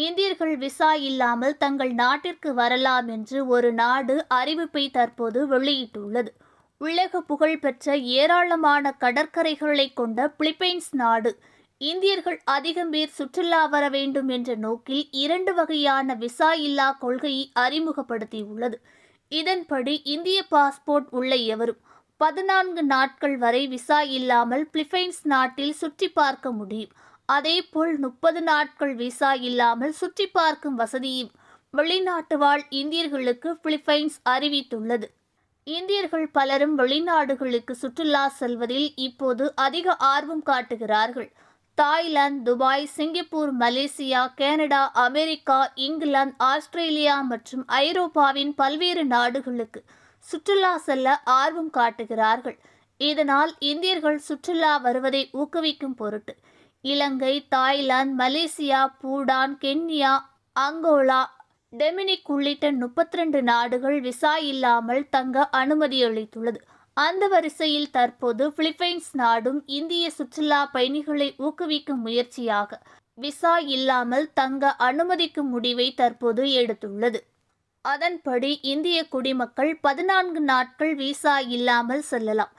இந்தியர்கள் விசா இல்லாமல் தங்கள் நாட்டிற்கு வரலாம் என்று ஒரு நாடு அறிவிப்பை தற்போது வெளியிட்டுள்ளது. உலக புகழ்பெற்ற ஏராளமான கடற்கரைகளை கொண்ட பிலிப்பைன்ஸ் நாடு இந்தியர்கள் அதிகம் பேர் சுற்றுலா வர வேண்டும் என்ற நோக்கில் 2 வகையான விசா இல்லா கொள்கையை அறிமுகப்படுத்தியுள்ளது. இதன்படி இந்திய பாஸ்போர்ட் உள்ள எவரும் 14 நாட்கள் வரை விசா இல்லாமல் பிலிப்பைன்ஸ் நாட்டில் சுற்றி பார்க்க முடியும். அதேபோல் 30 நாட்கள் விசா இல்லாமல் சுற்றி பார்க்கும் வசதியும் வெளிநாட்டு வாழ் இந்தியர்களுக்கு பிலிப்பைன்ஸ் அறிவித்துள்ளது. இந்தியர்கள் பலரும் வெளிநாடுகளுக்கு சுற்றுலா செல்வதில் இப்போது அதிக ஆர்வம் காட்டுகிறார்கள். Thailand, Dubai, Singapore, Malaysia, Canada, America, England, Australia மற்றும் ஐரோப்பாவின் பல்வேறு நாடுகளுக்கு சுற்றுலா செல்ல ஆர்வம் காட்டுகிறார்கள். இதனால் இந்தியர்கள் சுற்றுலா வருவதை ஊக்குவிக்கும் பொருட்டு Ilangai, Thailand, Malaysia, Bhutan, Kenya, Angola, Dominica உள்ளிட்ட 32 நாடுகள் விசா இல்லாமல் தங்க அனுமதியளித்துள்ளது. அந்த வரிசையில் தற்போது பிலிப்பைன்ஸ் நாடும் இந்திய சுற்றுலா பயணிகளை ஊக்குவிக்கும் முயற்சியாக விசா இல்லாமல் தங்க அனுமதிக்கும் முடிவை தற்போது எடுத்துள்ளது. அதன்படி இந்திய குடிமக்கள் 14 நாட்கள் விசா இல்லாமல் செல்லலாம்.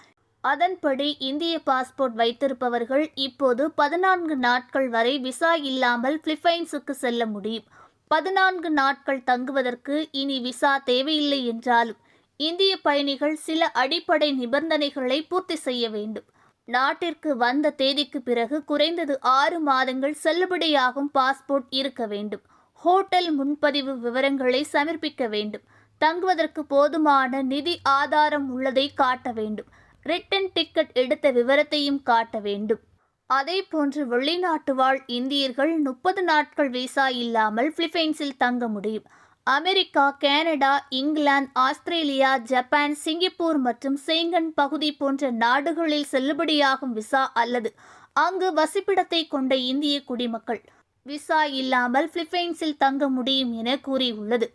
அதன்படி இந்திய பாஸ்போர்ட் வைத்திருப்பவர்கள் இப்போது 14 நாட்கள் வரை விசா இல்லாமல் பிலிப்பைன்ஸுக்கு செல்ல முடியும். 14 நாட்கள் தங்குவதற்கு இனி விசா தேவையில்லை என்றாலும் இந்திய பயணிகள் சில அடிப்படை நிபந்தனைகளை பூர்த்தி செய்ய வேண்டும். நாட்டிற்கு வந்த தேதிக்கு பிறகு குறைந்தது 6 மாதங்கள் செல்லுபடியாகும் பாஸ்போர்ட் இருக்க வேண்டும். ஹோட்டல் முன்பதிவு விவரங்களை சமர்ப்பிக்க வேண்டும். தங்குவதற்கு போதுமான நிதி ஆதாரம் உள்ளதை காட்ட வேண்டும். ரிட்டன் டிக்கெட் எடுத்த விவரத்தையும் காட்ட வேண்டும். அதேபோன்று வெளிநாட்டு வாழ் இந்தியர்கள் 30 நாட்கள் விசா இல்லாமல் பிலிப்பைன்ஸில் தங்க முடியும். America, Canada, England, Australia, Japan, Singapore மற்றும் செங்கன் பகுதி போன்ற நாடுகளில் செல்லுபடியாகும் விசா அல்லது அங்கு வசிப்பிடத்தை கொண்ட இந்திய குடிமக்கள் விசா இல்லாமல் பிலிப்பைன்ஸில் தங்க முடியும் என கூறியுள்ளது.